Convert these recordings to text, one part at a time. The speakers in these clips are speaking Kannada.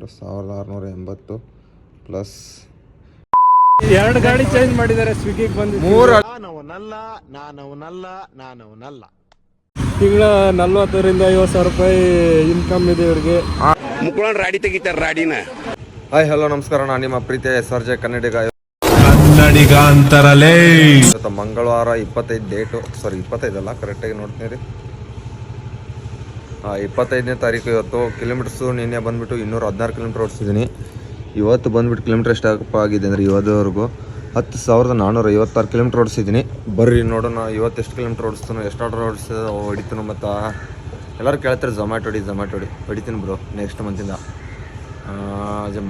1680 ಪ್ಲಸ್ 2 ಗಾಡಿ ಚೇಂಜ್ ಮಾಡಿದ್ದಾರೆ. ಸ್ವಿಗ್ಗಿಗೆ ಬಂದು 3 ತಿಂಗಳ 40ರಿಂದ 50 ಸಾವಿರ ರೂಪಾಯಿ ಇನ್ಕಮ್ ಇದೆ ಇವ್ರಿಗೆ. ಮುಕ್ಕೊಳ್ಳೋಣ ರಾಡಿ ತೆಗಿತಾರೆ ರಾಡಿನ. ಹಾಯ್ ಹಲೋ ನಮಸ್ಕಾರ, ನಾನು ನಿಮ್ಮ ಪ್ರೀತಿಯ SRJ ಕನ್ನಡಿಗ ಅಂತಾರಲೇ. ಇವತ್ತು ಮಂಗಳವಾರ 25 ಡೇಟು, ಸಾರಿ 25 ಅಲ್ಲ, ಕರೆಕ್ಟಾಗಿ ನೋಡ್ತೀನಿ ರೀ. 25ನೇ ತಾರೀಕು. ಇವತ್ತು ಕಿಲೋಮೀಟರ್ಸು ನಿನ್ನೆ ಬಂದುಬಿಟ್ಟು 216 ಕಿಲೋಮೀಟ್ರ್ ಓಡಿಸಿದ್ದೀನಿ. ಇವತ್ತು ಬಂದುಬಿಟ್ಟು ಕಿಲೋಮೀಟ್ರ್ ಎಷ್ಟಪ್ಪ ಆಗಿದೆ ಅಂದರೆ ಇವತ್ತುವರೆಗೂ 10,456 ಕಿಲೋಮೀಟ್ರ್ ಓಡಿಸಿದ್ದೀನಿ. ಬರ್ರಿ ನೋಡೋಣ ಇವತ್ತು ಎಷ್ಟು ಕಿಲೋಮೀಟ್ರ್ ಓಡಿಸ್ತಾನೋ, ಎಷ್ಟು ಆರ್ಡರ್ ಹೊಡಿತಾನೋ. ಮತ್ತು ಎಲ್ಲರೂ ಕೇಳ್ತಾರೆ ಝೊಮ್ಯಾಟೊ ಹೊಡಿತೀನಿ ಬ್ರೋ ನೆಕ್ಸ್ಟ್ ಮಂತಿಂದ.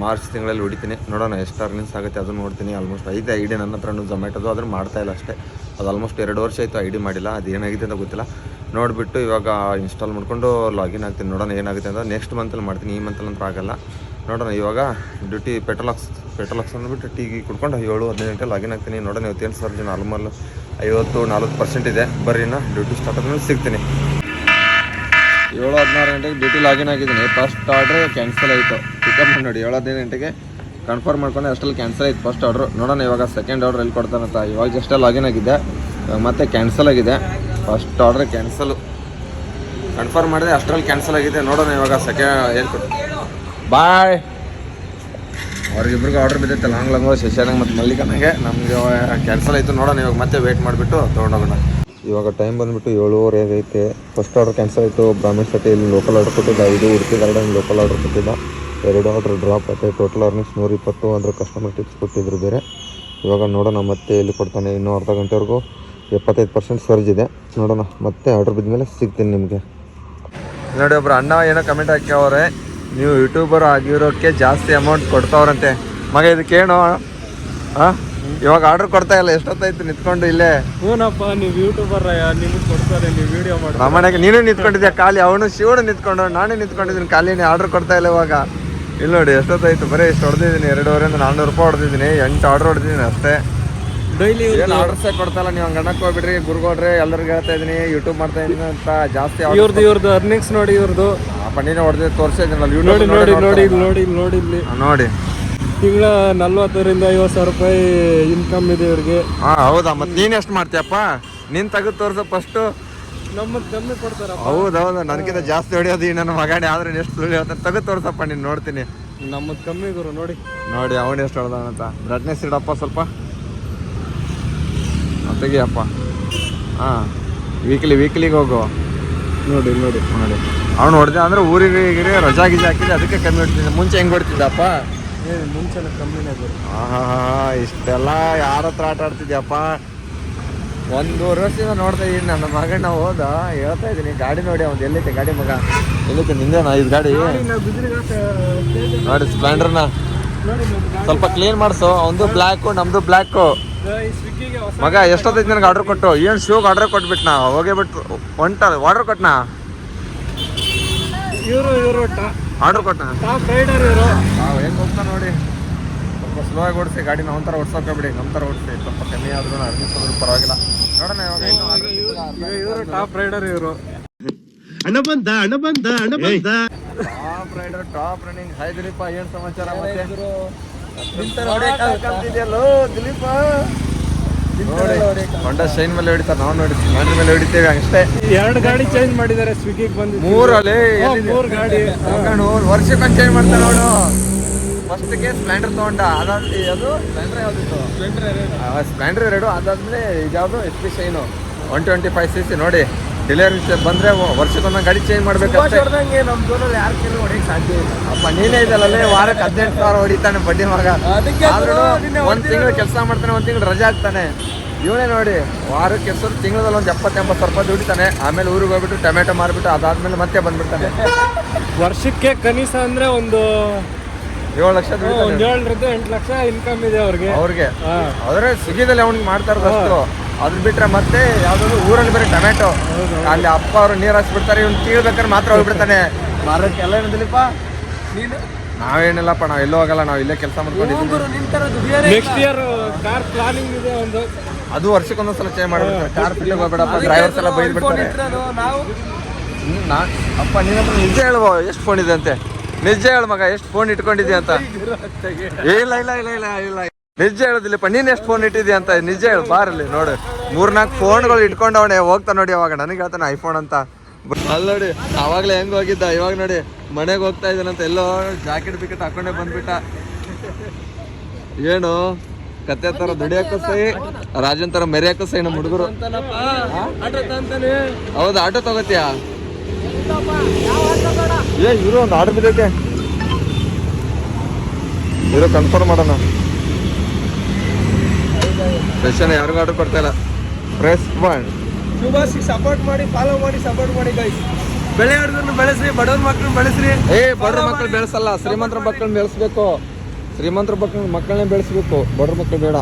ಮಾರ್ಚ್ ತಿಂಗಳಲ್ಲಿ ಹೊಡಿತೀನಿ. ನೋಡೋಣ ಎಷ್ಟು ಅರ್ನಿಂಗ್ಸ್ ಆಗುತ್ತೆ ಅದನ್ನು ನೋಡ್ತೀನಿ. ಆಲ್ಮೋಸ್ಟ್ ಐತೆ ಐ ಡಿ ನನ್ನ ಹತ್ರ ಝೊಮ್ಯಾಟೋದು, ಅದನ್ನು ಮಾಡ್ತಾಯಿಲ್ಲ ಅಷ್ಟೇ. ಅದು ಆಲ್ಮೋಸ್ಟ್ 2 ವರ್ಷ ಆಯಿತು ಐ ಡಿ ಮಾಡಿಲ್ಲ. ಅದು ಏನಾಗಿದೆ ಅಂತ ಗೊತ್ತಿಲ್ಲ. ನೋಡಿಬಿಟ್ಟು ಇವಾಗ ಇನ್ಸ್ಟಾಲ್ ಮಾಡಿಕೊಂಡು ಲಾಗಿನ್ ಆಗ್ತೀನಿ. ನೋಡೋಣ ಏನಾಗುತ್ತೆ ಅಂತ. ನೆಕ್ಸ್ಟ್ ಮಂತಲ್ಲಿ ಮಾಡ್ತೀನಿ, ಈ ಮಂತಲ್ಲಿ ಅಂತೂ ಆಗಲ್ಲ. ನೋಡೋಣ ಇವಾಗ ಡ್ಯೂಟಿ ಪೆಟ್ರೋಲಾಕ್ಸ್ ಅಂದ್ಬಿಟ್ಟು ಟೀಗಿ ಕುಡ್ಕೊಂಡು 7-15 ಗಂಟೆ ಲಾಗಿನ್ ಆಗ್ತೀನಿ. ನೋಡೋಣ ಇವತ್ತೇನು ಸರ್ಜ್ ನಾರ್ಮಲ್ 50-40% ಇದೆ. ಬರ್ರಿನ ಡ್ಯೂಟಿ ಸ್ಟಾರ್ಟ್ ಆದ್ಮೇಲೆ ಸಿಗ್ತೀನಿ. 7-16 ಗಂಟೆಗೆ ಡ್ಯೂಟಿ ಲಾಗಿನ್ ಆಗಿದ್ದೀನಿ. ಫಸ್ಟ್ ಆರ್ಡ್ರ್ ಕ್ಯಾನ್ಸಲ್ ಆಯಿತು. ಪಿಕಪ್ ನೋಡಿ 7-15 ಗಂಟೆಗೆ ಕನ್ಫರ್ಮ್ ಮಾಡ್ಕೊಂಡು ಅಷ್ಟರಲ್ಲಿ ಕ್ಯಾನ್ಸಲ್ ಆಯಿತು ಫಸ್ಟ್ ಆರ್ಡ್ರು. ನೋಡೋಣ ಇವಾಗ ಸೆಕೆಂಡ್ ಆರ್ಡ್ರ್ ಎಲ್ಲಿ ಕೊಡ್ತಾನಂತ. ಇವಾಗ ಜಸ್ಟೇ ಲಾಗಿನ್ ಆಗಿದ್ದೆ, ಮತ್ತೆ ಕ್ಯಾನ್ಸಲ್ ಆಗಿದೆ. ಫಸ್ಟ್ ಆರ್ಡ್ರ್ ಕ್ಯಾನ್ಸಲ್ ಕನ್ಫರ್ಮ್ ಮಾಡಿದೆ, ಅಷ್ಟರಲ್ಲಿ ಕ್ಯಾನ್ಸಲ್ ಆಗಿದೆ. ನೋಡೋಣ ಇವಾಗ ಹೇಳ್ಕೊಟ್ಟು ಬಾಯ್. ಅವ್ರಿಗಿಬ್ರಿಗೂ ಆರ್ಡ್ರ್ ಬಿದ್ದೈತೆ ಲಾಂಗ್ ಶಶಾನಂಗೆ ಮತ್ತು ಮಲ್ಲಿಕನಿಗೆ. ನಮಗೆ ಕ್ಯಾನ್ಸಲ್ ಆಯಿತು. ನೋಡೋಣ ಇವಾಗ ಮತ್ತೆ ವೇಟ್ ಮಾಡಿಬಿಟ್ಟು ತೊಗೊಂಡೋಗೋಣ. ಇವಾಗ ಟೈಮ್ ಬಂದುಬಿಟ್ಟು 7:15 ಆಗೈತೆ. ಫಸ್ಟ್ ಆರ್ಡರ್ ಕ್ಯಾನ್ಸಲ್ ಆಯಿತು. ಬ್ರಾಹ್ಮಣ್ ಇಲ್ಲಿ ಲೋಕಲ್ ಆರ್ಡರ್ ಕೊಟ್ಟಿದ್ದ. ಇದು ಉಡುಪಿ ಗಾರ್ಡನ್ ಲೋಕಲ್ ಆರ್ಡರ್ ಕೊಟ್ಟಿದ್ದ. 2 ಆರ್ಡ್ರ್ ಡ್ರಾಪ್ ಆಯ್ತು. Total earnings 120. ಅಂದರೆ ಕಸ್ಟಮರ್ ಟಿಪ್ಸ್ ಕೊಟ್ಟಿದ್ರು ಬೇರೆ. ಇವಾಗ ನೋಡೋಣ ಮತ್ತೆ ಎಲ್ಲಿ ಕೊಡ್ತಾನೆ. ಇನ್ನೂ ಅರ್ಧ ಗಂಟೆವರೆಗೂ 75% ಸರ್ಜ್ ಇದೆ. ನೋಡೋಣ ಮತ್ತೆ ಆರ್ಡ್ರ್ ಬಿದ್ಮೇಲೆ ಸಿಗ್ತೀನಿ ನಿಮಗೆ. ನೋಡಿ ಒಬ್ರು ಅಣ್ಣ ಏನೋ ಕಮೆಂಟ್ ಹಾಕ್ಯವ್ರೆ, ನೀವು ಯೂಟ್ಯೂಬರ್ ಆಗಿರೋಕ್ಕೆ ಜಾಸ್ತಿ ಅಮೌಂಟ್ ಕೊಡ್ತಾವ್ರಂತೆ. ಮಗ ಇದಕ್ಕೇನು ಇವಾಗ ಆರ್ಡರ್ ಕೊಡ್ತಾ ಇಲ್ಲ, ಎಷ್ಟೊತ್ತಾಯ್ತು ನಿಂತ್ಕೊಂಡು ಇಲ್ಲೇ. ಹೂನಪ್ಪ, ನೀವು ಯೂಟ್ಯೂಬರ್ ನಿಮಗೆ ಕೊಡ್ತಾರೆ, ನೀವು ವಿಡಿಯೋ ಮಾಡಿ. ನಮ್ಮನೆಗೆ ನೀನು ನಿಂತ್ಕೊಂಡಿದ್ಯಾ ಖಾಲಿ, ಅವನು ಶಿವನು ನಿಂತ್ಕೊಂಡು, ನಾನೇ ನಿಂತ್ಕೊಂಡಿದ್ದೀನಿ ಖಾಲಿನೇ. ಆರ್ಡರ್ ಕೊಡ್ತಾ ಇಲ್ಲ ಇವಾಗ. ಇಲ್ಲಿ ನೋಡಿ ಎಷ್ಟೊತ್ತಾಯ್ತು, ಬರೀ ಇಷ್ಟು ಹೊಡೆದಿದ್ದೀನಿ. 2,500 400 ರೂಪಾಯಿ ಹೊಡೆದಿದ್ದೀನಿ. 8 ಆರ್ಡರ್ ಹೊಡೆದಿದ್ದೀನಿ ಅಷ್ಟೇ. ಡೈಲಿ ಏನು ಆರ್ಡರ್ಸೇ ಕೊಡ್ತಾಯಿಲ್ಲ. ನೀವು ಹಂಗೆ ಗಣಕ್ಕೆ ಹೋಗ್ಬಿಡ್ರಿ ಗುರುಗಳ್ರೆ. ಎಲ್ಲರಿಗೂ ಹೇಳ್ತಾ ಇದ್ದೀನಿ ಯೂಟ್ಯೂಬ್ ಮಾಡ್ತಾ ಇದ್ದೀನಿ ಅಂತ. ಜಾಸ್ತಿ ಇವ್ರದ್ದು ಅರ್ನಿಂಗ್ಸ್ ನೋಡಿ. ಇವ್ರದ್ದು ನೀನೇ ಹೊಡೆದು ತೋರಿಸಿದ್ದೀನಲ್ಲ ನೋಡಿ ಇಲ್ಲಿ ನೋಡಿ. ತಿಂಗಳ 40ರಿಂದ 50 ಸಾವಿರ ರೂಪಾಯಿ ಇನ್ಕಮ್ ಇದೆ ಇವ್ರಿಗೆ. ಹೌದಾ? ಮತ್ತೆ ನೀನು ಎಷ್ಟು ಮಾಡ್ತೀಯಪ್ಪ? ನೀನು ತೆಗೆದು ತೋರಿಸೋ ಫಸ್ಟು. ನಮ್ಮದು ಕಮ್ಮಿ ಕೊಡ್ತಾರ. ಹೌದೌದು, ನನಗಿಂತ ಜಾಸ್ತಿ ಹೊಡೆಯೋದು ಈ ನನ್ನ ಮಗಾಡಿ. ಆದ್ರೆ ಎಷ್ಟು ಹೇಳ್ತಾನೆ ತೆಗೆದು ತೋರಿಸಪ್ಪ, ನೀನು ನೋಡ್ತೀನಿ. ನಮ್ಮದು ಕಮ್ಮಿ ಗುರು ನೋಡಿ. ಅವನು ಎಷ್ಟು ಹೊಡೆದಾನಂತ. ಬ್ರೈಟ್ನೆಸ್ ಇಡಪ್ಪ ಸ್ವಲ್ಪ, ತೆಗಿಯಪ್ಪ. ವೀಕ್ಲಿಗೆ ಹೋಗು. ನೋಡಿ ಅವ್ನು ಹೊಡೆದ ಅಂದ್ರೆ ಊರಿಗೆ ರಜಾ ಗಿಜಾ ಹಾಕಿದ್ರೆ ಅದಕ್ಕೆ ಕಮ್ಮಿ ಹೊಡ್ತಿದ್ದ. ಮುಂಚೆ ಹೆಂಗೆ ಹೊಡ್ತಿದ್ದಪ್ಪ? ಮುಂಚೆನ ಕಮ್ಮಿನೇ ಗುರು. ಇಷ್ಟೆಲ್ಲ ಯಾರ ಹತ್ರ ಆಟ ಆಡ್ತಿದ್ಯಪ್ಪ? 1-2 ವರ್ಷದಿಂದ ನೋಡ್ತಾ ಇದ್ದೀನಿ. ನನ್ನ ಮಗನ ಹೋದ ಹೇಳ್ತಾ ಇದ್ದೀನಿ. ಗಾಡಿ ನೋಡಿ ಅವ್ನು ಎಲ್ಲೈತೆ ಗಾಡಿ. ಮಗ ಎಲ್ಲೈತೆ ನಿಂದೇನಾ ಇದು ಗಾಡಿ? ನೋಡಿ ಸ್ಪ್ಲೆಂಡರ್ನ ಸ್ವಲ್ಪ ಕ್ಲೀನ್ ಮಾಡಿಸು. ಅವನದು ಬ್ಲ್ಯಾಕು, ನಮ್ದು ಬ್ಲ್ಯಾಕು. ಮಗ ಎಷ್ಟೊತ್ತೈತಿ ನನಗೆ ಆರ್ಡರ್ ಕೊಟ್ಟು? ಏನು ಶಿವಗೆ ಆರ್ಡರ್ ಕೊಟ್ಬಿಟ್ನಾ? ಹೋಗೇಬಿಟ್ಟು ಆರ್ಡರ್ ಕೊಟ್ನಾ? ಇವರು ಆರ್ಡರ್ ಕೊಟ್ನಾ? ಟಾಪ್ ರೈಡರ್ ಇವರು. ಹೆಂಗೆ ಹೋಗ್ತಾ ನೋಡಿ. ಸ್ವಲ್ಪ ಸ್ಲೋ ಆಗಿ ಓಡಿಸಿ ಗಾಡಿ. ನಾವು ಥರ ಓಡಿಸೋಕೆ ನಮ್ಮ ಥರ ಓಡಿಸಿ. ಸ್ವಲ್ಪ ಕಮ್ಮಿ ಆದ್ರೂ ಅರ್ನಿಂಗ್ಸ್ ಪರವಾಗಿಲ್ಲ. ನೋಡೋಣ ಇವರು ಟಾಪ್ ರೈಡರ್ ಇವರು. ಅಣ್ಣ ಬಂದ top rider, top running. Hi ದಿಲೀಪ, ಏನು ಸಮಾಚಾರ? ಮತ್ತೆ ದಿಲೀಪ ಹೊಂಡಾ ಶೈನ್ ಮೇಲೆ ಹೊಡಿತಾರೆ. ನಾವು ನೋಡಿ ಸ್ಪ್ಲೆಂಡರ್ ಮೇಲೆ ಹೊಡಿತೇವೆ ಅಷ್ಟೇ. 2 ಗಾಡಿ ಚೇಂಜ್ ಮಾಡಿದ್ದಾರೆ ಸ್ವಿಗ್ಗಿಗೆ ಬಂದು. 3 ಗಾಡಿ ವರ್ಷಕ್ಕೊಂದು ಚೇಂಜ್ ಮಾಡ್ತಾರೆ ನೋಡು. ಫಸ್ಟ್ಗೆ ಸ್ಪ್ಲೆಂಡರ್ ತೊಗೊಂಡ, ಅದಾದ್ಮೇಲೆ ಅದು ಸ್ಪ್ಲೆಂಡರ್ ಯಾವ್ದಿತ್ತು? ಸ್ಪ್ಲೆಂಡರ್ 2. ಅದಾದ್ಮೇಲೆ ಇದ್ಯಾವುದು SP ಶೈನು 125cc. ನೋಡಿ ಡೆಲಿವರಿ ಬಂದ್ರೆ ವರ್ಷಕ್ಕೊಂದು ಗಾಡಿ ಚೇಂಜ್ ಮಾಡ್ಬೇಕಂತೆ. ನಮ್ಮ ಜೋನಲ್ಲಿ ಯಾರು ಕೇಳಿ ಹೊಡೆಯಕ್ಕೆ ಸಾಧ್ಯ ಇಲ್ಲ. ಅಪ್ಪ ನೀನೇ ಇದಲ್ಲೇ ವಾರಕ್ಕೆ 18,000 ಹೊಡಿತಾನೆ ಬಡ್ಡಿ ಮಗ. ಒಂದು ತಿಂಗಳು ಕೆಲಸ ಮಾಡ್ತಾನೆ, 1 ತಿಂಗಳು ರಜೆ ಆಗ್ತಾನೆ. ಇವನೇ ನೋಡಿ ವಾರಕ್ಕೆ ಕೆಲಸ, ತಿಂಗಳಲ್ಲಿ ಒಂದು 70-80 ಸಾವಿರ ರೂಪಾಯಿ ದುಡಿತಾನೆ. ಆಮೇಲೆ ಊರಿಗೆ ಹೋಗ್ಬಿಟ್ಟು ಟೊಮೆಟೊ ಮಾರ್ಬಿಟ್ಟು ಅದಾದ್ಮೇಲೆ ಮತ್ತೆ ಬಂದ್ಬಿಡ್ತಾನೆ. ವರ್ಷಕ್ಕೆ ಕನಿಷ್ಠ ಅಂದ್ರೆ ಒಂದು 7 ಲಕ್ಷ, 7ರಿಂದ 8 ಲಕ್ಷ ಇನ್ಕಮ್ ಇದೆ ಅವ್ರಿಗೆ. ಆದ್ರೆ ಸ್ವಿಗ್ಗಿದಲ್ಲಿ ಅವ್ನಿಗೆ ಮಾಡ್ತಾ ಇರೋದಷ್ಟು. ಅದ್ರ ಬಿಟ್ರೆ ಮತ್ತೆ ಯಾವ್ದಾದ್ರು ಊರಲ್ಲಿ ಬರೀ ಟೊಮೆಟೊ. ಅಲ್ಲಿ ಅಪ್ಪ ಅವರು ನೀರು ಹಾಸ್ಬಿಡ್ತಾರೆ, ಇವ್ನು ಕೀಳ್ಬೇಕಾದ್ರೆ ಮಾತ್ರ ಹೋಗ್ಬಿಡ್ತಾನೆ ಮಾರಕ್ಕೆ. ಎಲ್ಲ ಏನಂದಿಲ್ಲಪ್ಪ ನಾವೇನಿಲ್ಲಪ್ಪ, ನಾವು ಎಲ್ಲೋ ಹೋಗಲ್ಲ, ನಾವು ಇಲ್ಲೇ ಕೆಲಸ ಮಾಡ್ಕೊಂಡಿದ್ದೀವಿ. ನೆಕ್ಸ್ಟ್ ಇಯರ್ ಕಾರ್ ಪ್ಲಾನಿಂಗ್ ಇದೆ ಒಂದು. ಅದು ವರ್ಷಕ್ಕೊಂದೊಂದ್ಸಲ ಚೇಂಜ್ ಮಾಡ್ಬಿಡ್ತಾರೆ. ಕಾರ್ ಫಿಟ್ಟಿಂಗ್ ಹೋಗ್ಬೇಡಪ್ಪ, ಡ್ರೈವರ್ಸ್ ಎಲ್ಲ ಬೈದ್ಬಿಡ್ತಾರೆ. ಅಪ್ಪ ನಿನ್ನ ಹತ್ರ ನಿಜ ಹೇಳುವ ಎಷ್ಟು ಫೋನ್ ಇದೆ ಅಂತೆ? ನಿಜ ಹೇಳು ಮಗ, ಎಷ್ಟು ಫೋನ್ ಇಟ್ಕೊಂಡಿದ್ಯಾ ಅಂತ. ಇಲ್ಲ ಇಲ್ಲ ಇಲ್ಲ ಇಲ್ಲ ಇಲ್ಲ ನಿಜ ಹೇಳುದಿಲ್ಲಪ್ಪ, ನೀನ್ ಎಷ್ಟು ಫೋನ್ ಇಟ್ಟಿದ್ಯಾ ಅಂತ ನಿಜ ಹೇಳು. ಬಾರಲ್ಲಿ ನೋಡು, 3-4 ಫೋನ್ಗಳು ಇಟ್ಕೊಂಡವನೆ ಹೋಗ್ತಾ ನೋಡಿ. ಅವಾಗ ನನಗೆ ಹೇಳ್ತಾನೆ ಐಫೋನ್ ಅಂತ. ಅಲ್ಲಿ ನೋಡಿ ಅವಾಗ್ಲೇ ಹೆಂಗ್ ಹೋಗಿದ್ದ, ಇವಾಗ ನೋಡಿ ಮನೆಗೆ ಹೋಗ್ತಾ ಇದ್ದಾನಂತ. ಎಲ್ಲೋ ಜಾಕೆಟ್ ಬಿಕೆಟ್ ಹಾಕೊಂಡೆ ಬಂದ್ಬಿಟ್ಟ. ಏನು ಕತ್ತೆ ತರ ದುಡಿಯಕ್ಕೂ ಸೈ, ರಾಜನ್ ತರ ಮೆರಿಯಕ್ಕೂ ಸೈ ನಮ್ಮ ಹುಡುಗರು. ಹೌದು, ಆಟೋ ತಗೋತಿಯಾ? ಇವರು ಒಂದು ಆರ್ಡರ್ ಬಿದ್ದೈತೆ, ಇರೋ ಕನ್ಫರ್ಮ್ ಮಾಡೋಣ. ಸೆಷನ್ ಯಾರಿಗೂ ಆರ್ಡರ್ ಕೊಡ್ತಾ ಇಲ್ಲ. ಪ್ರೆಸ್ ಮಾಡಿ ಸಪೋರ್ಟ್ ಮಾಡಿ, ಫಾಲೋ ಮಾಡಿ, ಸಪೋರ್ಟ್ ಮಾಡಿ ಗೈಸ್. ಬೆಳೆ ಹಿಡಿದ್ರು ಬೆಳೆಸ್ರಿ, ಬಡವ್ರ ಮಕ್ಕಳನ್ನ ಬೆಳೆಸ್ರಿ. ಬಡವ್ರ ಮಕ್ಕಳು ಬೆಳೆಸಲ್ಲ, ಶ್ರೀಮಂತರ ಮಕ್ಕಳನ್ನ ಬೆಳೆಸ್ಬೇಕು. ಶ್ರೀಮಂತರ ಮಕ್ಕಳನ್ನೇ ಬೆಳೆಸ್ಬೇಕು, ಬಡವ್ರ ಮಕ್ಕಳು ಬೇಡ.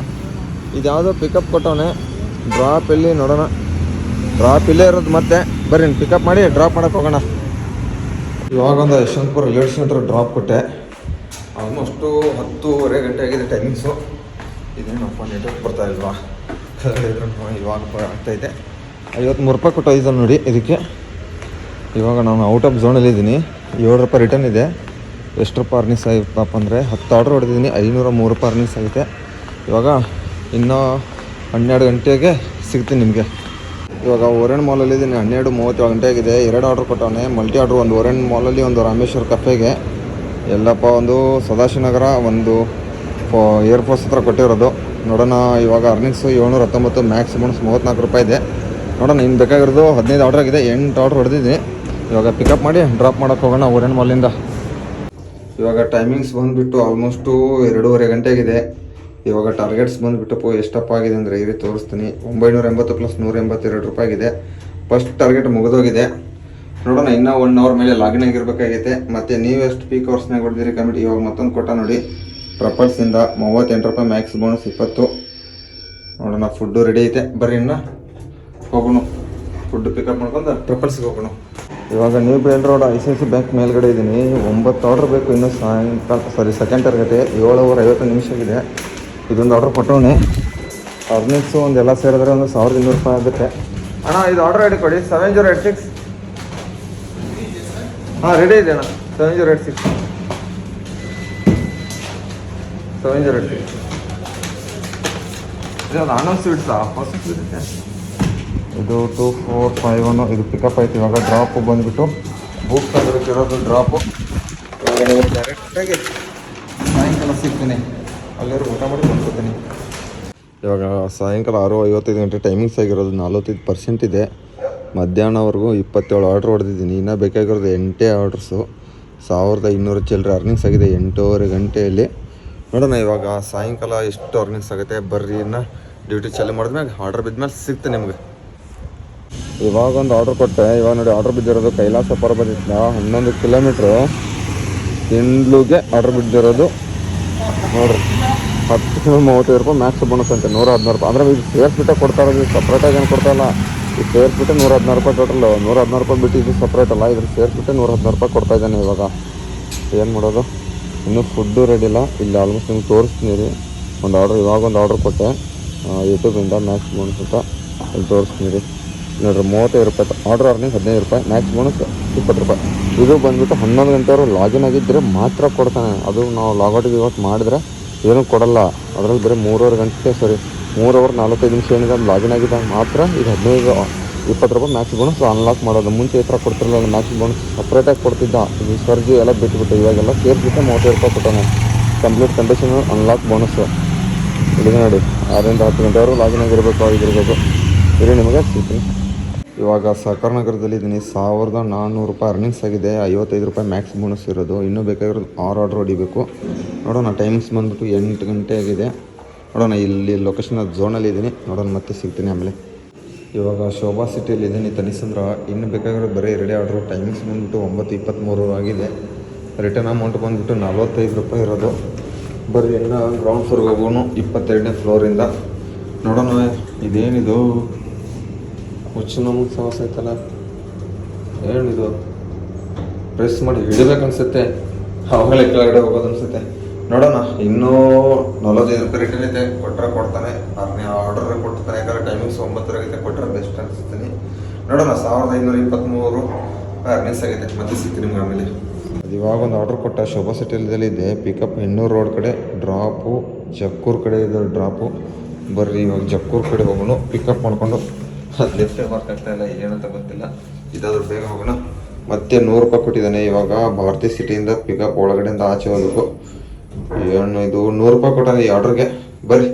ಇದ್ಯಾವುದೋ ಪಿಕಪ್ ಕೊಟ್ಟವನೆ. ಡ್ರಾಪ್ ಎಲ್ಲಿ ನೋಡೋಣ. ಡ್ರಾಪ್ ಇಲ್ಲೇ ಇರೋದು ಮತ್ತೆ. ಬರ್ರಿ ಪಿಕಪ್ ಮಾಡಿ ಡ್ರಾಪ್ ಮಾಡಕ್ಕೆ ಹೋಗೋಣ. ಇವಾಗ ಒಂದು ಯಶವಂತಪುರ ರೈಲ್ವೆ ಸೆಂಟರ್ ಡ್ರಾಪ್ ಕೊಟ್ಟೆ. ಆಲ್ಮೋಸ್ಟು 10:30 ಗಂಟೆ ಆಗಿದೆ ಟೈಮಿಂಗ್ಸು. ಇದೇನಪ್ಪ ನೆಟ್ವರ್ಕ್ ಬರ್ತಾ ಇಲ್ವಾ? ಇವಾಗ ಆಗ್ತಾಯಿದೆ. 53 ರೂಪಾಯಿ ಕೊಟ್ಟು ಹೋಯ್ತು ನೋಡಿ ಇದಕ್ಕೆ. ಇವಾಗ ನಾನು ಔಟ್ ಆಫ್ ಝೋನಲ್ಲಿ ಇದ್ದೀನಿ. 7 ರೂಪಾಯಿ ರಿಟರ್ನ್ ಇದೆ. ಎಷ್ಟು ರೂಪಾಯಿ ಅರ್ನಿಂಗ್ಸ್ ಆಗಿತ್ತಪ್ಪ ಅಂದರೆ 10 ಆರ್ಡ್ರ್ ಹೊಡೆದಿದ್ದೀನಿ, 503 ರೂಪಾಯಿ ಅರ್ನಿಂಗ್ಸ್ ಆಗುತ್ತೆ. ಇವಾಗ ಇನ್ನೂ 12 ಗಂಟೆಗೆ ಸಿಗ್ತೀನಿ ನಿಮಗೆ. ಇವಾಗ ಓರೆಂಟ್ ಮಾಲಲ್ಲಿದ್ದೀನಿ. 12:37 ಗಂಟೆ ಆಗಿದೆ. 2 ಆರ್ಡ್ರ್ ಕೊಟ್ಟವನೆ, ಮಲ್ಟಿ ಆರ್ಡ್ರ್. ಒಂದು ಓರೆಂಟ್ ಮಾಲಲ್ಲಿ, ಒಂದು ರಾಮೇಶ್ವರ ಕಫೆಗೆ. ಎಲ್ಲಪ್ಪ, ಒಂದು ಸದಾಶಿವನಗರ, ಒಂದು ಏರ್ಫೋರ್ಸ್ ಹತ್ರ ಕೊಟ್ಟಿರೋದು. ನೋಡೋಣ. ಇವಾಗ ಅರ್ನಿಂಗ್ಸು 719, ಮ್ಯಾಕ್ಸ್ ಬೋನಸ್ 34 ರೂಪಾಯಿ ಇದೆ. ನೋಡೋಣ. ಇನ್ನು ಬೇಕಾಗಿರೋದು 15 ಆರ್ಡ್ರ್ ಆಗಿದೆ, 8 ಆರ್ಡ್ರ್ ಹೊಡೆದಿದ್ದೀನಿ. ಇವಾಗ ಪಿಕಪ್ ಮಾಡಿ ಡ್ರಾಪ್ ಮಾಡೋಕ್ಕೆ ಹೋಗೋಣ ಓರೆಂಟ್ ಮಾಲಿಂದ. ಇವಾಗ ಟೈಮಿಂಗ್ಸ್ ಬಂದುಬಿಟ್ಟು ಆಲ್ಮೋಸ್ಟು 2:30 ಗಂಟೆ ಆಗಿದೆ. ಇವಾಗ ಟಾರ್ಗೆಟ್ಸ್ ಬಂದುಬಿಟ್ಟು ಎಷ್ಟಪ್ಪ ಆಗಿದೆ ಅಂದರೆ ಈ ರೀತಿ ತೋರಿಸ್ತೀನಿ. 980 + 182 ರೂಪಾಯಿ ಆಗಿದೆ. ಫಸ್ಟ್ ಟಾರ್ಗೆಟ್ ಮುಗಿದೋಗಿದೆ. ನೋಡೋಣ. ಇನ್ನೂ 1 ಅವರ್ ಮೇಲೆ ಲಾಗಿನ್ ಆಗಿರಬೇಕಾಗೈತೆ. ಮತ್ತು ನೀವು ಎಷ್ಟು ಪೀಕ್ ಅವರ್ಸ್ನಾಗ ಹೊಡೆದಿರಿ ಕಮಿಟಿ. ಇವಾಗ ಮತ್ತೊಂದು ಕೊಟ್ಟ ನೋಡಿ ಟ್ರಪಲ್ಸಿಂದ 38 ರೂಪಾಯಿ, ಮ್ಯಾಕ್ಸ್ ಬೋನಸ್ 20. ನೋಡೋಣ. ಫುಡ್ಡು ರೆಡಿ ಐತೆ. ಬರ್ರಿ ಇನ್ನು ಹೋಗೋಣ. ಫುಡ್ ಪಿಕಪ್ ಮಾಡ್ಕೊಂಡು ಟ್ರಪಲ್ಸ್ಗೆ ಹೋಗೋಣ. ಇವಾಗ new BEL road ICICI bank ಮೇಲ್ಗಡೆ ಇದ್ದೀನಿ. 9 ಆರ್ಡ್ರ್ ಬೇಕು ಇನ್ನೂ ಸಾಯಂಕಾಲ. ಸೆಕೆಂಡ್ ಟಾರ್ಗೆಟ್ 7:50 ನಿಮಿಷ ಆಗಿದೆ. ಇದೊಂದು ಆರ್ಡ್ರ್ ಕೊಟ್ಟವನೆ. ಅರ್ನಿಂಗ್ಸು ಒಂದೆಲ್ಲ ಸೇರಿದ್ರೆ ಒಂದು 1200 ರೂಪಾಯಿ ಆಗುತ್ತೆ. ಅಣ್ಣ ಇದು ಆರ್ಡ್ರ್ ಐಡಿ ಕೊಡಿ. 7086. ಹಾಂ ರೆಡಿ ಇದೆ ಅಣ್ಣ. 7086 ಇದು ಆನಂದ್ ಸ್ವೀಟ್ಸಾ? ಹೊಸ ಸ್ವೀಟ್ ಇದೆ ಇದು. 2451 ಇದು ಪಿಕಪ್ ಆಯ್ತು. ಇವಾಗ ಡ್ರಾಪು ಬಂದುಬಿಟ್ಟು ಬುಕ್ ತಂದಿರೋದು ಡ್ರಾಪು. ಇವಾಗ ನೀವು ಡೈರೆಕ್ಟಾಗಿ ಸಾಯಂಕಾಲ ಸಿಗ್ತೀನಿ. ಅಲ್ಲಿವರೆಗೂ ಊಟ ಮಾಡಿ ಬಂದ್ಕೊತೀನಿ. ಇವಾಗ ಸಾಯಂಕಾಲ 6:55 ಗಂಟೆ ಟೈಮಿಂಗ್ಸ್ ಆಗಿರೋದು. 45% ಇದೆ. ಮಧ್ಯಾಹ್ನವರೆಗೂ 27 ಆರ್ಡ್ರ್ ಹೊಡೆದಿದ್ದೀನಿ. ಇನ್ನೂ ಬೇಕಾಗಿರೋದು 8 ಆರ್ಡ್ರಸ್ಸು. 1200 ಚಿಲ್ಲರೆ ಅರ್ನಿಂಗ್ಸ್ ಆಗಿದೆ 8:30 ಗಂಟೆಯಲ್ಲಿ. ನೋಡೋಣ ಇವಾಗ ಸಾಯಂಕಾಲ ಎಷ್ಟು ಅರ್ನಿಂಗ್ಸ್ ಆಗುತ್ತೆ. ಬರ್ರಿ ಇನ್ನು ಡ್ಯೂಟಿ ಚಾಲು ಮಾಡಿದ್ಮೇಲೆ ಆರ್ಡ್ರ್ ಬಿದ್ಮೇಲೆ ಸಿಗ್ತದೆ ನಿಮಗೆ. ಇವಾಗ ಒಂದು ಆರ್ಡ್ರ್ ಕೊಟ್ಟೆ. ಇವಾಗ ನೋಡಿ ಆರ್ಡ್ರ್ ಬಿದ್ದಿರೋದು ಕೈಲಾಸ ಪರ್ವತದಿಂದ 11 ಕಿಲೋಮೀಟ್ರು ತಿಂಡ್ಲುಗೆ ಆರ್ಡ್ರ್ ಬಿದ್ದಿರೋದು. ನೋಡಿರಿ 10:35 ರೂಪಾಯಿ ಮ್ಯಾಕ್ಸ್ ಬೋನಸ್ ಅಂತೆ 116 ರೂಪಾಯಿ. ಅಂದರೆ ಇದು ಸೇರಿಸ್ಬಿಟ್ಟೆ ಕೊಡ್ತಾ ಇರೋದು, ಸಪ್ರೇಟಾಗಿ ಏನು ಕೊಡ್ತಾ ಇಲ್ಲ. ಇದು ಸೇರಿಸ್ಬಿಟ್ಟು 116 ರೂಪಾಯಿ ಟೋಟಲ್. 116 ರೂಪಾಯಿ ಬಿಟ್ಟು ಇದು ಸಪ್ರೇಟ್ ಅಲ್ಲ. ಇದ್ರ ಸೇರಿಸ್ಬಿಟ್ಟು 116 ರೂಪಾಯಿ ಕೊಡ್ತಾ ಇದ್ದಾನೆ. ಇವಾಗ ಏನು ಮಾಡೋದು? ಇನ್ನೂ ಫುಡ್ಡು ರೆಡಿ ಇಲ್ಲ. ಇಲ್ಲಿ ಆಲ್ಮೋಸ್ಟ್ ನಿಮ್ಗೆ ತೋರಿಸ್ತೀನಿ ರೀ. ಇವಾಗ ಒಂದು ಆರ್ಡ್ರ್ ಕೊಟ್ಟೆ ಯೂಟ್ಯೂಬಿಂದ ಮ್ಯಾಕ್ಸ್ ಬೋನಸ್ ಅಂತ. ಇಲ್ಲಿ ತೋರಿಸ್ತೀನಿ ರೀ. ನೋಡಿರಿ 35 ರೂಪಾಯಿ ಆರ್ಡ್ರ್ ಅರ್ನಿಂಗ್ 15 ರೂಪಾಯಿ, ಮ್ಯಾಕ್ಸ್ ಬೋನಸ್ 20 ರೂಪಾಯಿ. ಇದು ಬಂದುಬಿಟ್ಟು 11 ಗಂಟೆವರೆಗೂ ಲಾಗಿನ್ ಆಗಿದ್ದರೆ ಮಾತ್ರ ಕೊಡ್ತಾನೆ. ಅದು ನಾವು ಲಾಗೌಟಿಗೆ ಇವತ್ತು ಮಾಡಿದ್ರೆ ಏನೂ ಕೊಡಲ್ಲ. ಅದರಲ್ಲಿ ಬರೀ 3 ಗಂಟೆ 3 ಅವರ್ 45 ನಿಮಿಷ ಏನಿದೆ ಅದು ಲಾಗಿನ್ ಆಗಿದ್ದಾಗ ಮಾತ್ರ ಇದು 15-20 ರೂಪಾಯಿ ಮ್ಯಾಕ್ಸ್ ಬೋನಸ್ ಅನ್ಲಾಕ್ ಮಾಡೋದು. ಮುಂಚೆ ಈ ಥರ ಕೊಡ್ತಿರಲಿಲ್ಲ. ಮ್ಯಾಕ್ಸ್ ಬೋನಸ್ ಸಪ್ರೇಟಾಗಿ ಕೊಡ್ತಿದ್ದ. ಇದು ಸರ್ಜಿ ಎಲ್ಲ ಬಿಟ್ಟುಬಿಟ್ಟು ಇವಾಗೆಲ್ಲ ಸೇರಿಸ್ಬಿಟ್ಟು 35 ರೂಪಾಯಿ ಕೊಟ್ಟಾನೆ. Complete condition unlock bonus. ಇಲ್ಲಿಗೆ ನೋಡಿ 6ರಿಂದ 10 ಗಂಟೆವರೆಗೂ ಲಾಗಿನ್ ಆಗಿರಬೇಕು. ಆಗಿರ್ಬೇಕು. ಇದು ನಿಮಗೆ ಸಿಗ್ತೀನಿ. ಇವಾಗ ಸಹಕಾರ ನಗರದಲ್ಲಿದ್ದೀನಿ. 1400 ರೂಪಾಯಿ ಅರ್ನಿಂಗ್ಸ್ ಆಗಿದೆ. 55 ರೂಪಾಯಿ ಮ್ಯಾಕ್ಸ್ ಬೋನಸ್ ಇರೋದು. ಇನ್ನೂ ಬೇಕಾಗಿರೋದು 6 ಆರ್ಡ್ರ್ ಹೊಡಿಬೇಕು. ನೋಡೋಣ. ಟೈಮಿಂಗ್ಸ್ ಬಂದುಬಿಟ್ಟು 8 ಗಂಟೆ ಆಗಿದೆ. ನೋಡೋಣ. ಇಲ್ಲಿ ಲೊಕೇಶನ್ ಝೋನಲ್ಲಿ ಇದ್ದೀನಿ. ನೋಡೋಣ ಮತ್ತೆ ಸಿಗ್ತೀನಿ ಆಮೇಲೆ. ಇವಾಗ ಶೋಭಾ ಸಿಟಿಯಲ್ಲಿದ್ದೀನಿ ತನಿಸಂದ್ರ. ಇನ್ನು ಬೇಕಾಗಿರೋದು ಬರೀ 2 ಆರ್ಡ್ರು. ಟೈಮಿಂಗ್ಸ್ ಬಂದುಬಿಟ್ಟು 9:23 ಆಗಿದೆ. ರಿಟರ್ನ್ ಅಮೌಂಟ್ ಬಂದುಬಿಟ್ಟು 45 ರೂಪಾಯಿ ಇರೋದು. ಬರೀ ಎಲ್ಲ ಗ್ರೌಂಡ್ ಫ್ಲೋರ್ಗೆ ಹೋಗೋನು 22ನೇ ಫ್ಲೋರಿಂದ. ನೋಡೋಣ. ಇದೇನಿದು ಹುಚ್ಚು ನಮಗೆ ಸಮಸ್ಯೆ ಐತಲ್ಲ. ಏನಿದು ಪ್ರೆಸ್ ಮಾಡಿ ಹಿಡಿಬೇಕನ್ಸುತ್ತೆ. ಆವಾಗಲೇ ಕೆಳಗಡೆ ಹೋಗೋದು ಅನ್ಸುತ್ತೆ. ನೋಡೋಣ. ಇನ್ನೂ 45 ರೂಪಾಯಿ ರಿಟರ್ನ್ ಇದೆ. ಕೊಟ್ಟರೆ ಕೊಡ್ತಾನೆ. ಆರ್ಡರ್ ಕೊಡ್ತಾನೆ. ಯಾಕಂದರೆ ಟೈಮಿಂಗ್ಸ್ 9 ಆಗಿದೆ. ಕೊಟ್ಟರೆ ಬೆಸ್ಟ್ ಅನಿಸುತ್ತೀನಿ. ನೋಡೋಣ. 1523 ಅರ್ನಿಂಗ್ಸ್ ಆಗಿದೆ. ಮತ್ತೆ ಸಿಗ್ತೀನಿ ನಿಮ್ಗೆ ಆಮೇಲೆ. ಅದು ಇವಾಗ ಒಂದು ಆರ್ಡ್ರ್ ಕೊಟ್ಟ ಶೋಭಾ ಸಿಟಿಯಲ್ಲಿ ಇದೆ. ಪಿಕಪ್ ಹೆಣ್ಣೂರು ರೋಡ್ ಕಡೆ ಡ್ರಾಪು, ಜಕ್ಕೂರು ಕಡೆ ಇದೆ ಡ್ರಾಪು. ಬರ್ರಿ ಇವಾಗ ಜಕ್ಕೂರು ಕಡೆ ಹೋಗೋಣ, ಪಿಕಪ್ ಮಾಡಿಕೊಂಡು. ಅದು ಲೆಫ್ಟ್ ವರ್ಕ್ ಆಗ್ತಾ ಇಲ್ಲ, ಏನಂತ ಗೊತ್ತಿಲ್ಲ. ಇದಾದ್ರೂ ಬೇಗ ಹೋಗೋಣ. ಮತ್ತೆ 100 ರೂಪಾಯಿ ಕೊಟ್ಟಿದ್ದಾನೆ. ಇವಾಗ ಭಾರತಿ ಸಿಟಿಯಿಂದ ಪಿಕಪ್ ಒಳಗಡೆಯಿಂದ ಆಚೆ ಹೋಗ್ಬೇಕು. ಏನು ಇದು 100 ರೂಪಾಯಿ ಕೊಟ್ಟಾನೆ ಈ ಆರ್ಡ್ರಿಗೆ. ಬರ್ರಿ,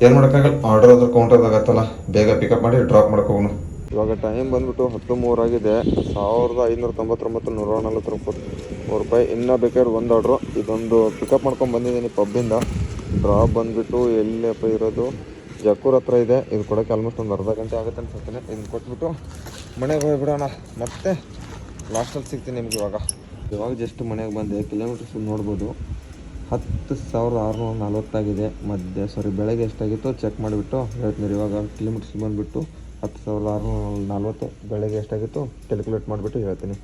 ಏನು ಮಾಡೋಕ್ಕಾಗಲ್ಲ, ಆರ್ಡರ್ ಅದ್ರ ಕೌಂಟರ್ದಾಗತ್ತಲ್ಲ, ಬೇಗ ಪಿಕಪ್ ಮಾಡಿ ಡ್ರಾಪ್ ಮಾಡ್ಕೋಗೋಣ. ಇವಾಗ ಟೈಮ್ ಬಂದ್ಬಿಟ್ಟು 10:03 ಆಗಿದೆ. 1599 140 ರೂಪಾಯಿ. ಇನ್ನೂ ಬೇಕಾದ್ರೆ ಒಂದು ಆರ್ಡ್ರು. ಇದೊಂದು ಪಿಕಪ್ ಮಾಡ್ಕೊಂಡು ಬಂದಿದ್ದೀನಿ ಪಬ್ಬಿಂದ. ಡ್ರಾಪ್ ಬಂದುಬಿಟ್ಟು ಎಲ್ಲಪ್ಪ ಇರೋದು, ಜಕ್ಕೂರ್ ಹತ್ರ ಇದೆ. ಇದು ಕೊಡೋಕ್ಕೆ ಆಲ್ಮೋಸ್ಟ್ ಒಂದು ಅರ್ಧ ಗಂಟೆ ಆಗುತ್ತೆ ಅನ್ಸುತ್ತೆ. ಇದನ್ನು ಕೊಟ್ಬಿಟ್ಟು ಮನೆಗೆ ಹೋಗ್ಬಿಡೋಣ. ಮತ್ತೆ ಲಾಸ್ಟಲ್ಲಿ ಸಿಗ್ತೀನಿ ನಿಮ್ಗೆ. ಇವಾಗ ಜಸ್ಟ್ ಮನೆಗೆ ಬಂದೆ. ಕಿಲೋಮೀಟರ್ಸ್ ನೋಡ್ಬೋದು, 10,640 ಆಗಿದೆ. ಬೆಳಗ್ಗೆ ಎಷ್ಟಾಗಿತ್ತು ಚೆಕ್ ಮಾಡಿಬಿಟ್ಟು ಹೇಳ್ತೀನಿ. ಇವಾಗ ಕಿಲೋಮೀಟರ್ಸ್ ಬಂದುಬಿಟ್ಟು 10,640. ಬೆಳಗ್ಗೆ ಎಷ್ಟಾಗಿತ್ತು ಕ್ಯಾಲ್ಕುಲೇಟ್ ಮಾಡಿಬಿಟ್ಟು ಹೇಳ್ತೀನಿ.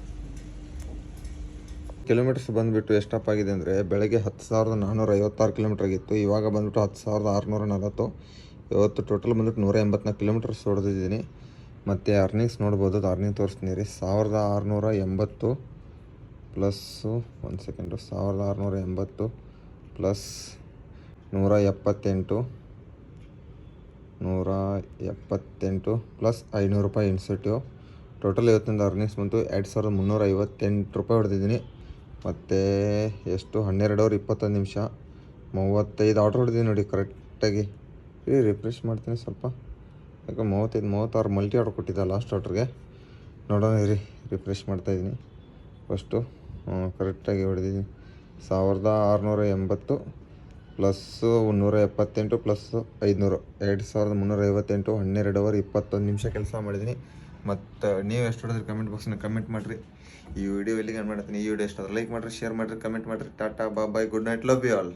ಕಿಲೋಮೀಟರ್ಸ್ ಬಂದುಬಿಟ್ಟು ಎಷ್ಟಪ್ಪ ಆಗಿದೆ ಅಂದರೆ, ಬೆಳಗ್ಗೆ 10,456 ಕಿಲೋಮೀಟ್ರ್ ಆಗಿತ್ತು. ಇವಾಗ ಬಂದುಬಿಟ್ಟು 10,640. ಇವತ್ತು ಟೋಟಲ್ ಬಂದುಬಿಟ್ಟು 184 ಕಿಲೋಮೀಟರ್ಸ್ ಹೊಡೆದಿದ್ದೀನಿ. ಮತ್ತು ಅರ್ನಿಂಗ್ಸ್ ನೋಡ್ಬೋದು, ಅದು ಅರ್ನಿಂಗ್ ತೋರಿಸ್ತೀನಿ ರೀ. 1,680 ಪ್ಲಸ್ಸು 1,680 ಪ್ಲಸ್ 178 ಪ್ಲಸ್ 500 ರೂಪಾಯಿ ಇನ್ಸೆಂಟಿವ್. ಟೋಟಲ್ ಇವತ್ತಿಂದ ಅರ್ನಿಂಗ್ಸ್ ಬಂತು 2,358 ರೂಪಾಯಿ ಹೊಡೆದಿದ್ದೀನಿ. ಮತ್ತು ಎಷ್ಟು 12:21 35 ಆರ್ಡ್ರ್ ಹೊಡೆದಿದ್ದೀನಿ ನೋಡಿ ಕರೆಕ್ಟಾಗಿ. ರಿಫ್ರೆಶ್ ಮಾಡ್ತೀನಿ ಸ್ವಲ್ಪ, ಯಾಕೆ 36 ಮಲ್ಟಿ ಆರ್ಡ್ರ್ ಕೊಟ್ಟಿದ್ದ ಲಾಸ್ಟ್ ಆರ್ಡ್ರಿಗೆ. ನೋಡೋಣ ಇರಿ, ರಿಫ್ರೆಶ್ ಮಾಡ್ತಾಯಿದ್ದೀನಿ. ಫಸ್ಟು ಕರೆಕ್ಟಾಗಿ ಹೊಡೆದಿದ್ದೀನಿ. 1,680 ಪ್ಲಸ್ಸು 178 ಪ್ಲಸ್ಸು 500, 2,358. 12:21 ಕೆಲಸ ಮಾಡಿದ್ದೀನಿ. ಮತ್ತು ನೀವು ಎಷ್ಟು ಹೊಡೆದ್ರಿ ಕಮೆಂಟ್ ಬಾಕ್ಸ್ನ ಕಮೆಂಟ್ ಮಾಡಿರಿ. ಈ ವಿಡಿಯೋ ಎಲ್ಲಿಗೆ ಮಾಡ್ತೀನಿ. ಈ ವಿಡಿಯೋ ಎಷ್ಟಾದ್ರೆ ಲೈಕ್ ಮಾಡಿರಿ, ಶೇರ್ ಮಾಡಿರಿ, ಕಮೆಂಟ್ ಮಾಡಿರಿ. Tata bye, good night, love you all.